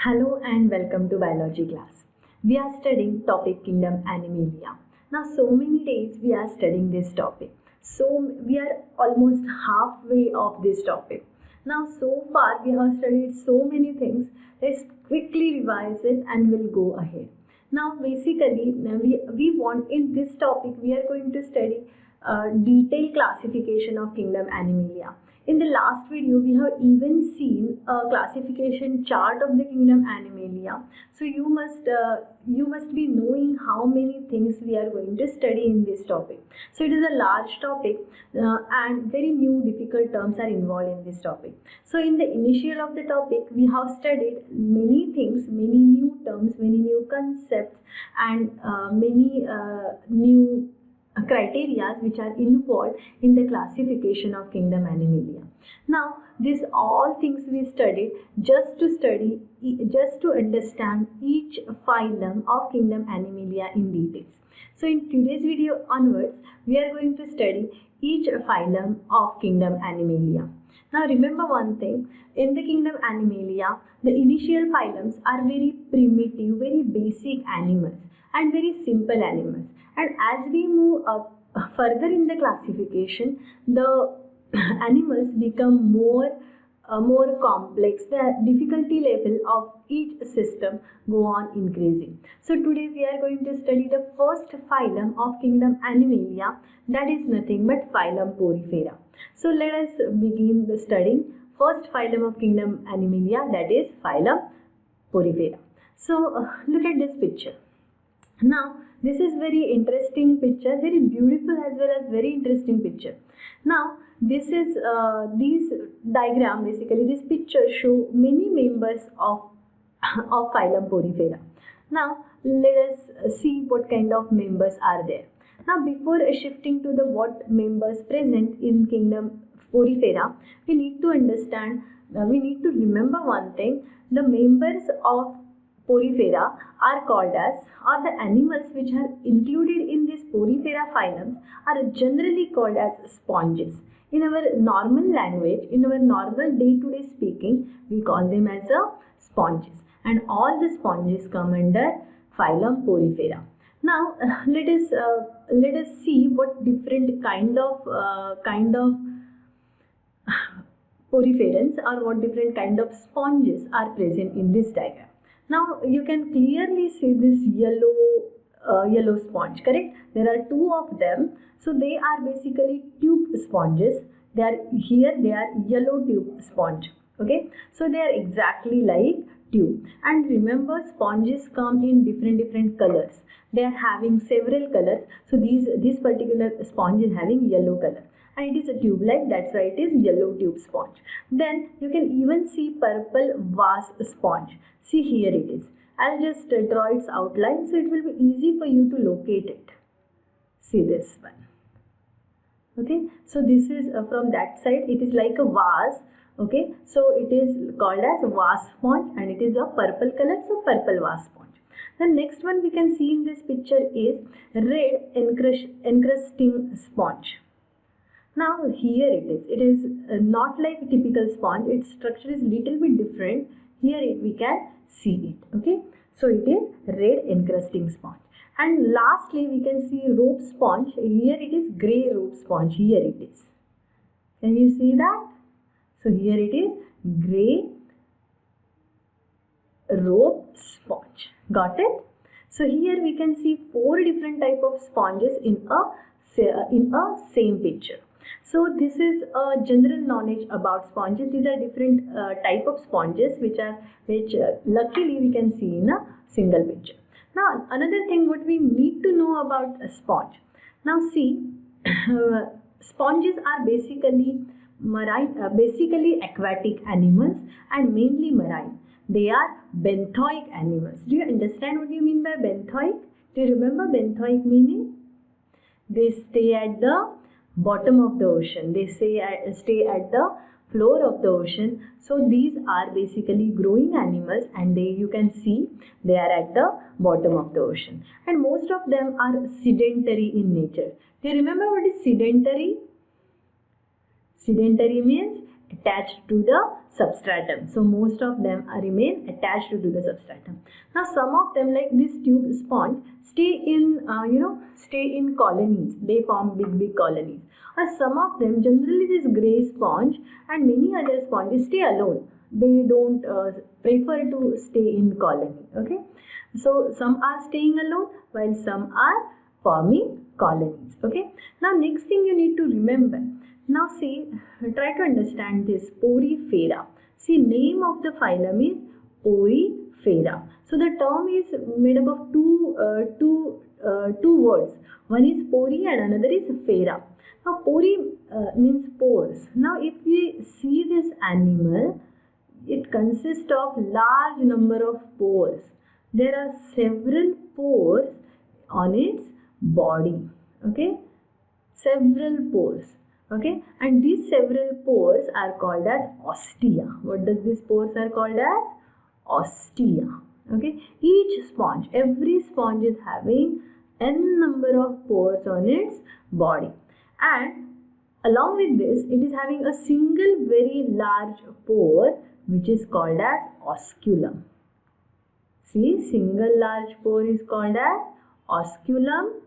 Hello and welcome to biology class. We are studying topic kingdom Animalia. Now so many days we are studying this topic. So we are almost halfway of this topic. Now so far we have studied so many things. Let's quickly revise it and we'll go ahead. Now basically we want in this topic we are going to study detailed classification of kingdom Animalia. In the last video, we have even seen a classification chart of the kingdom Animalia. So you must be knowing how many things we are going to study in this topic. So it is a large topic and very new difficult terms are involved in this topic. So in the initial of the topic, we have studied many things, many new terms, many new concepts, and many new criteria which are involved in the classification of kingdom Animalia. Now these all things we studied just to understand each phylum of kingdom Animalia in details. So in today's video onwards we are going to study each phylum of kingdom Animalia. Now remember one thing, in the kingdom Animalia the initial phylums are very primitive, very basic animals and very simple animals. And as we move up further in the classification, the animals become more complex. The difficulty level of each system go on increasing. So today we are going to study the first phylum of kingdom Animalia, that is nothing but phylum Porifera. So let us begin the studying first phylum of kingdom Animalia, that is phylum Porifera. So look at this picture. Now this is very interesting picture, very beautiful as well as very interesting picture. Now this is these diagram, basically this picture show many members of phylum Porifera. Now let us see what kind of members are there. Now before shifting to the what members present in kingdom Porifera, we need to understand, we need to remember one thing, the members of Porifera are called as, or the animals which are included in this Porifera phylum are generally called as sponges. In our normal language, in our normal day-to-day speaking, we call them as sponges. And all the sponges come under phylum Porifera. Now let us see what different kind of poriferans or what different kind of sponges are present in this diagram. Now you can clearly see this yellow sponge, correct? There are two of them. So they are basically tube sponges. They are yellow tube sponge. Okay, so they are exactly like tube. And remember, sponges come in different colors. They are having several colors. So this particular sponge is having yellow color. And it is a tube like, that's why it is yellow tube sponge. Then you can even see purple vase sponge. See, here it is. I'll just draw its outline so it will be easy for you to locate it. See this one. Okay, so this is from that side, it is like a vase. Okay, so it is called as vase sponge and it is a purple color, so purple vase sponge. The next one we can see in this picture is red encrusting sponge. Now here it is not like a typical sponge, its structure is little bit different. Here we can see it. Okay, so it is red encrusting sponge. And lastly we can see rope sponge. Here it is grey rope sponge. Here it is. Can you see that? So here it is grey rope sponge. Got it? So here we can see four different type of sponges in a same picture. So this is a general knowledge about sponges. These are different type of sponges which luckily we can see in a single picture. Now another thing what we need to know about a sponge. Now see, sponges are basically aquatic animals and mainly marine. They are benthoic animals. Do you understand what you mean by benthoic? Do you remember benthoic meaning? They stay at the bottom of the ocean. They stay at the floor of the ocean. So these are basically growing animals and you can see they are at the bottom of the ocean. And most of them are sedentary in nature. Do you remember what is sedentary? Sedentary means attached to the substratum. So most of them remain attached to the substratum. Now some of them, like this tube sponge, stay in colonies. They form big colonies. Or some of them, generally this grey sponge and many other sponges, stay alone. They don't prefer to stay in colony. Okay, so some are staying alone while some are forming colonies. Okay, now next thing you need to remember. Now see, try to understand this Porifera. See, name of the phylum is Porifera. So the term is made up of two words. One is pori and another is fera. Now pori means pores. Now if we see this animal, it consists of large number of pores. There are several pores on its body. Okay, several pores. Okay, and these several pores are called as ostia. What does these pores are called as? Ostia. Okay, each sponge, every sponge is having n number of pores on its body, and along with this, it is having a single very large pore which is called as osculum. See, single large pore is called as osculum.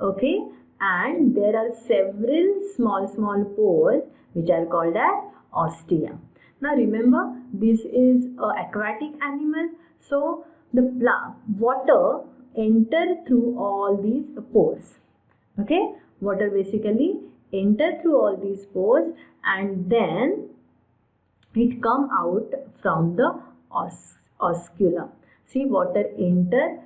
Okay, and there are several small pores which are called as ostia. Now remember, this is an aquatic animal, so the water enter through all these pores. Okay, water basically enter through all these pores and then it come out from the osculum. See, water enter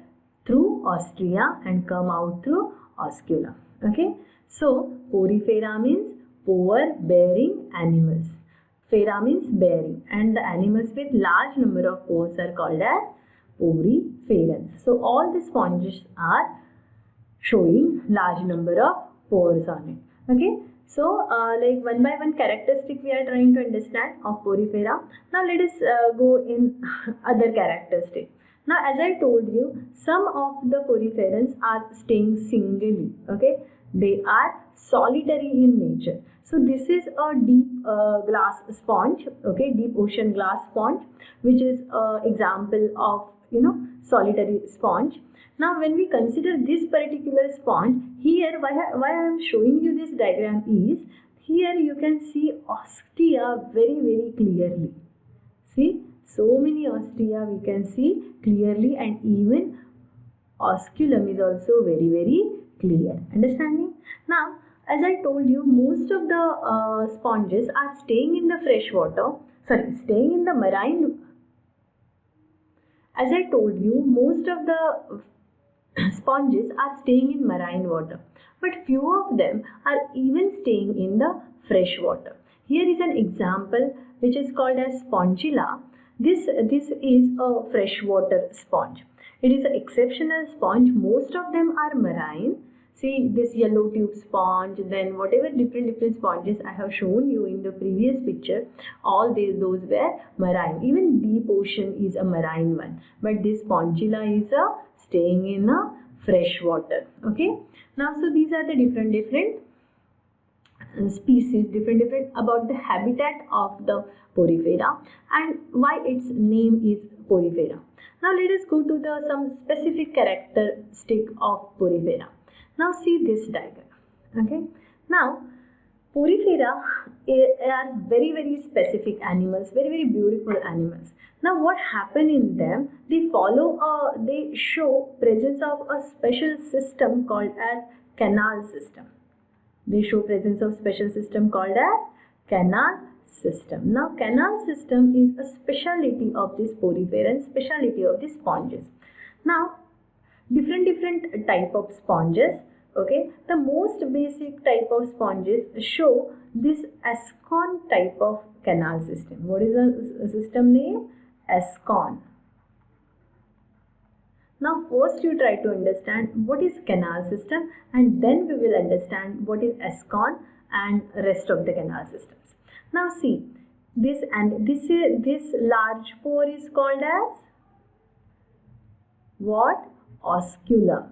through ostia and come out through osculum. Okay, so Porifera means pore bearing animals. Fera means bearing, and the animals with large number of pores are called as poriferans. So all the sponges are showing large number of pores on it. Okay, so like one by one characteristic we are trying to understand of Porifera. Now let us go in other characteristics. Now as I told you, some of the poriferans are staying singly. Okay, they are solitary in nature. So this is a deep glass sponge. Okay, deep ocean glass sponge, which is example of solitary sponge. Now when we consider this particular sponge, here why I am showing you this diagram is, here you can see ostia very clearly. See, so many ostia we can see clearly, and even osculum is also very clear. Understanding? Now as I told you, most of the sponges are staying in the fresh water, staying in the marine. As I told you, most of the sponges are staying in marine water, but few of them are even staying in the fresh water. Here is an example which is called as spongilla. This is a freshwater sponge. It is an exceptional sponge. Most of them are marine. See this yellow tube sponge, then whatever different sponges I have shown you in the previous picture, all those were marine. Even deep ocean is a marine one, but this spongilla is staying in a fresh water. Okay. Now so these are the different species, different about the habitat of the Porifera and why its name is Porifera. Now let us go to some specific characteristic of Porifera. Now see this diagram. Okay. Now Porifera are very specific animals, very beautiful animals. Now what happen in them? They show presence of a special system called as canal system. They show presence of special system called as canal system. Now canal system is a speciality of this Porifera and speciality of the sponges. Now different type of sponges. Okay, the most basic type of sponges show this Ascon type of canal system. What is the system name? Ascon. Now first you try to understand what is canal system, and then we will understand what is Ascon and rest of the canal systems. Now see, this large pore is called as what? Osculum.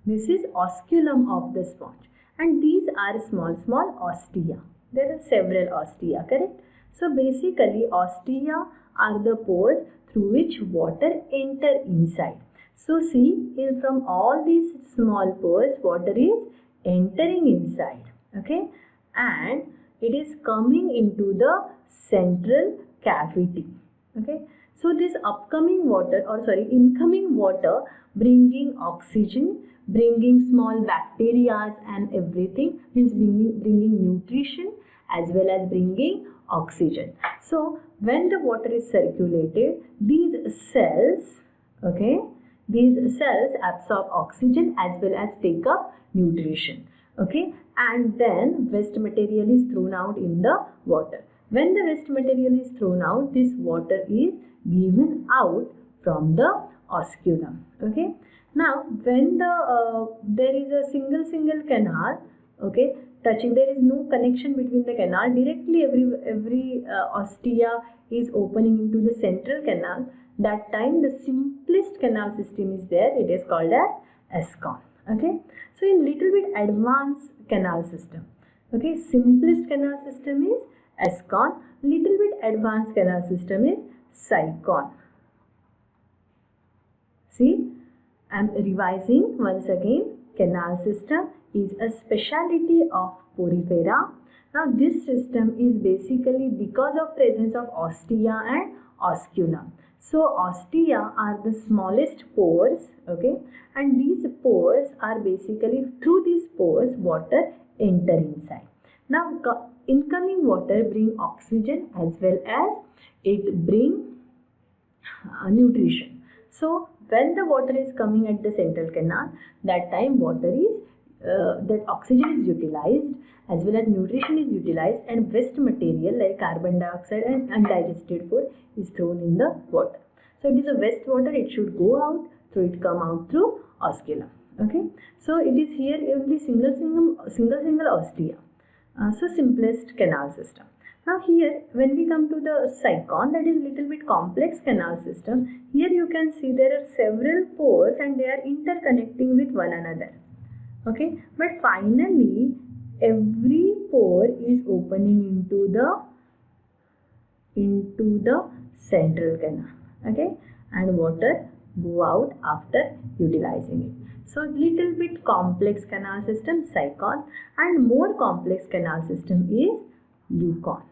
This is osculum of the sponge, and these are small ostia. There are several ostia, correct? So basically ostia are the pores through which water enter inside. So see, from all these small pores water is entering inside, okay, and it is coming into the central cavity, okay. So this incoming water bringing oxygen, bringing small bacteria and everything, means bringing nutrition as well as bringing oxygen. So when the water is circulated, these cells, okay, these cells absorb oxygen as well as take up nutrition, okay, and then waste material is thrown out in the water. When the waste material is thrown out, this water is given out from the osculum, okay. Now when there is a single canal, okay, touching, there is no connection between the canal, directly every ostia is opening into the central canal. That time the simplest canal system is there, it is called as ESCON, okay. So in little bit advanced canal system, okay, simplest canal system is ESCON, little bit advanced canal system is SICON. See, I am revising once again. Canal system is a speciality of Porifera. Now this system is basically because of presence of ostia and osculum. So ostia are the smallest pores, okay, and these pores are basically, through these pores water enter inside. Now incoming water bring oxygen as well as it bring nutrition. So when the water is coming at the central canal, that time water is that oxygen is utilized as well as nutrition is utilized, and waste material like carbon dioxide and undigested food is thrown in the water. So it is a waste water, it should go out, so it come out through osculum, okay. So it is here only single ostia. So simplest canal system. Now here when we come to the SICON, that is little bit complex canal system, here you can see there are several pores and they are interconnecting with one another, okay, but finally every pore is opening into the central canal, okay, and water go out after utilizing it. So little bit complex canal system SICON, and more complex canal system is LEUCON.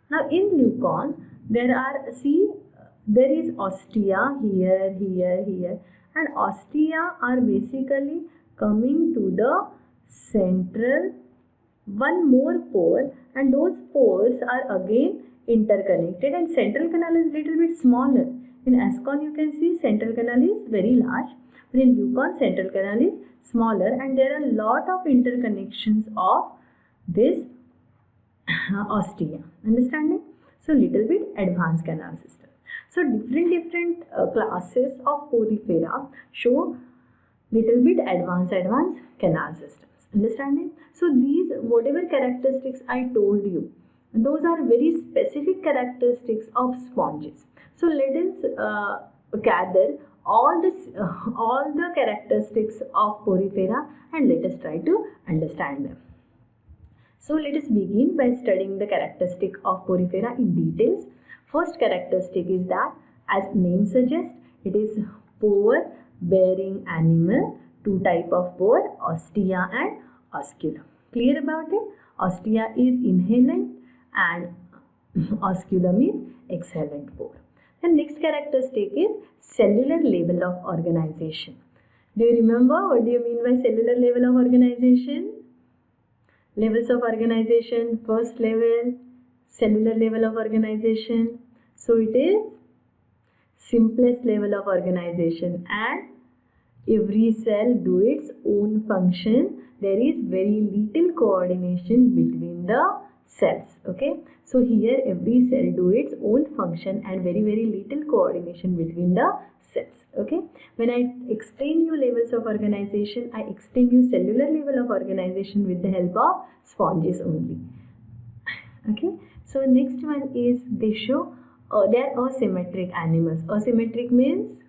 Now in LEUCON there is ostia here, and ostia are basically coming to the central one more pore, and those pores are again interconnected, and central canal is little bit smaller. In ESCON you can see central canal is very large, but in LEUCON central canal is smaller, and there are a lot of interconnections of this ostia, understanding? So little bit advanced canal system. So different classes of Porifera show little bit advanced canal systems, understanding? So these whatever characteristics I told you, those are very specific characteristics of sponges. So let us gather all the characteristics of Porifera and let us try to understand them. So let us begin by studying the characteristic of Porifera in details. First characteristic is that, as name suggests, it is pore bearing animal. Two type of pore, ostia and osculum. Clear about it? Ostia is inhalant and osculum is exhalant pore. The next characteristic is cellular level of organization. Do you remember what do you mean by cellular level of organization? Levels of organization, first level, cellular level of organization. So it is simplest level of organization, and every cell do its own function. There is very little coordination between the cells, okay. So here every cell do its own function and very little coordination between the cells, okay. When I explain you levels of organization, I explain you cellular level of organization with the help of sponges only, okay. So next one is they show they are asymmetric animals. Asymmetric means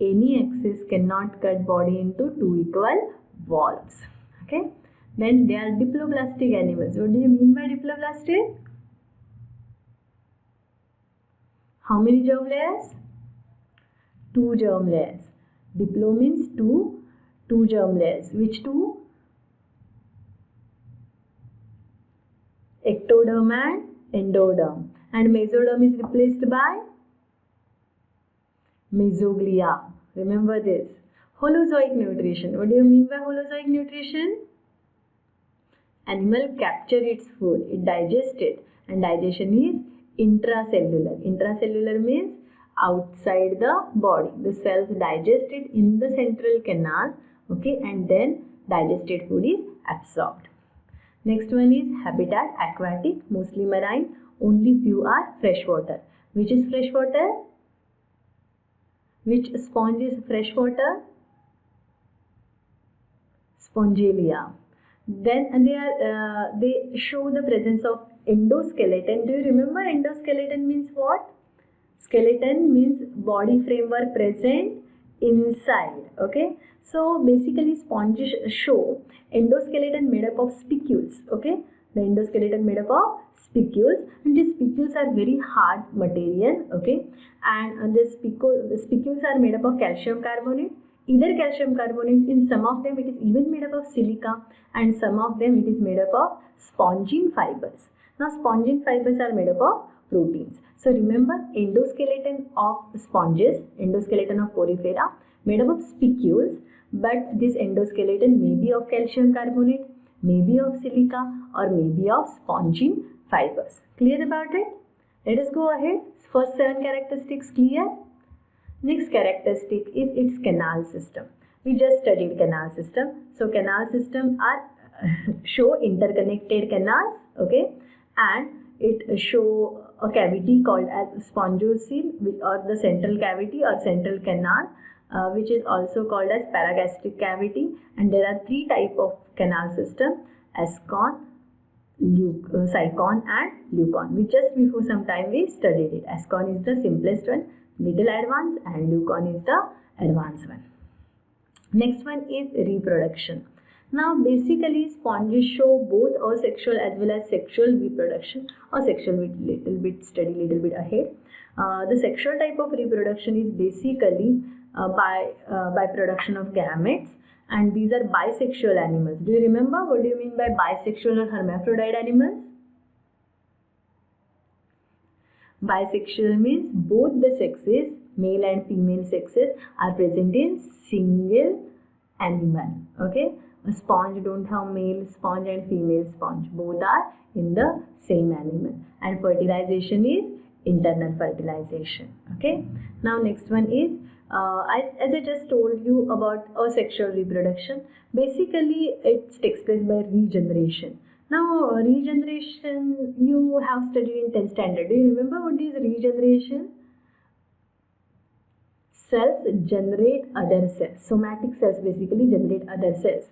any axis cannot cut body into two equal walls, okay. Then they are diploblastic animals. What do you mean by diploblastic? How many germ layers? 2 germ layers. Diplo means two germ layers. Which two? Ectoderm and endoderm. And mesoderm is replaced by mesoglia. Remember this. Holozoic nutrition. What do you mean by holozoic nutrition? Animal capture its food, it digests it, and digestion is intracellular. Intracellular means outside the body. The cells digest it in the central canal, okay, and then digested food is absorbed. Next one is habitat, aquatic, mostly marine, only few are freshwater. Which is freshwater? Which sponge is freshwater? Spongelia. Then they show the presence of endoskeleton. Do you remember endoskeleton means what? Skeleton means body framework present inside. Okay. So basically sponges show endoskeleton made up of spicules. Okay. The endoskeleton made up of spicules, and these spicules are very hard material. Okay. And the spicules are made up of calcium carbonate. Either calcium carbonate, in some of them it is even made up of silica, and some of them it is made up of spongin fibers. Now spongin fibers are made up of proteins. So remember endoskeleton of sponges, endoskeleton of Porifera made up of spicules, but this endoskeleton may be of calcium carbonate, may be of silica, or may be of spongin fibers. Clear about it? Let us go ahead. First 7 characteristics clear? Next characteristic is its canal system. We just studied canal system. So canal system are show interconnected canals, okay, and it show a cavity called as spongiocele, or the central cavity or central canal, which is also called as paragastric cavity. And there are 3 types of canal system: ascon, sycon and leucon. We just before some time we studied it. Ascon is the simplest one, little advanced, and leucon is the advanced one. Next one is reproduction. Now basically sponges show both asexual as well as sexual reproduction, or sexual with little bit ahead. The sexual type of reproduction is basically by production of gametes, and these are bisexual animals. Do you remember what do you mean by bisexual or hermaphrodite animals? Bisexual means both the sexes, male and female sexes, are present in single animal. Okay, a sponge don't have male sponge and female sponge. Both are in the same animal. And fertilization is internal fertilization. Okay. Now next one is as I just told you about asexual reproduction. Basically, it takes place by regeneration. Now, regeneration you have studied in 10th standard. Do you remember what is regeneration? Cells generate other cells. Somatic cells basically generate other cells.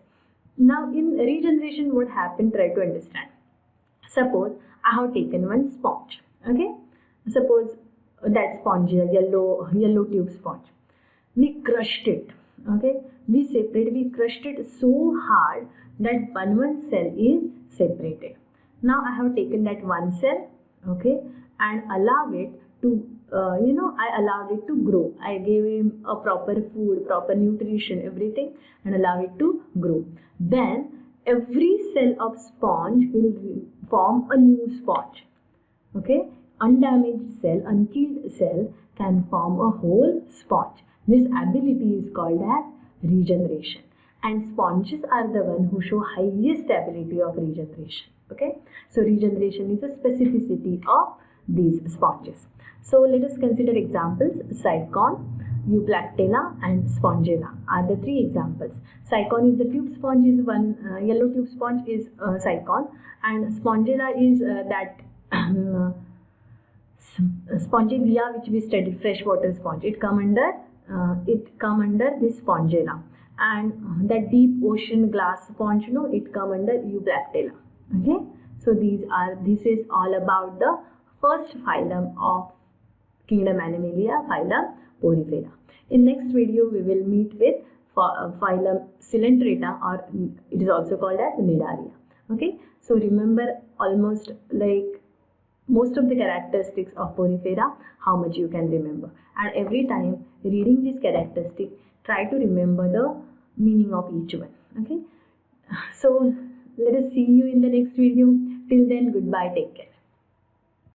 Now, in regeneration, what happened? Try to understand. Suppose I have taken one sponge. Okay. Suppose that sponge, a yellow tube sponge. We crushed it. Okay. We crushed it so hard that one cell is separated. Now I have taken that one cell, okay, and allow it to I allowed it to grow. I gave him a proper food, proper nutrition, everything, and allow it to grow. Then every cell of sponge will form a new sponge. Okay, undamaged cell, unkilled cell can form a whole sponge. This ability is called as regeneration. And sponges are the one who show highest ability of regeneration. Okay, so regeneration is a specificity of these sponges. So let us consider examples. Sycon, Euplactella and Spongella are the 3 examples. Sycon is the tube sponge, is one yellow tube sponge is Sycon, and Spongella is that Spongelia which we studied, freshwater sponge. It come under this Spongella. And that deep ocean glass sponge, it come under Euplactella. Okay, so this is all about the first phylum of kingdom Animalia, phylum Porifera. In next video we will meet with phylum Coelenterata, or it is also called as Nidaria. Okay, so remember almost like most of the characteristics of Porifera, how much you can remember. And every time reading this characteristic, try to remember the meaning of each one. Okay, so let us see you in the next video. Till then, goodbye, take care.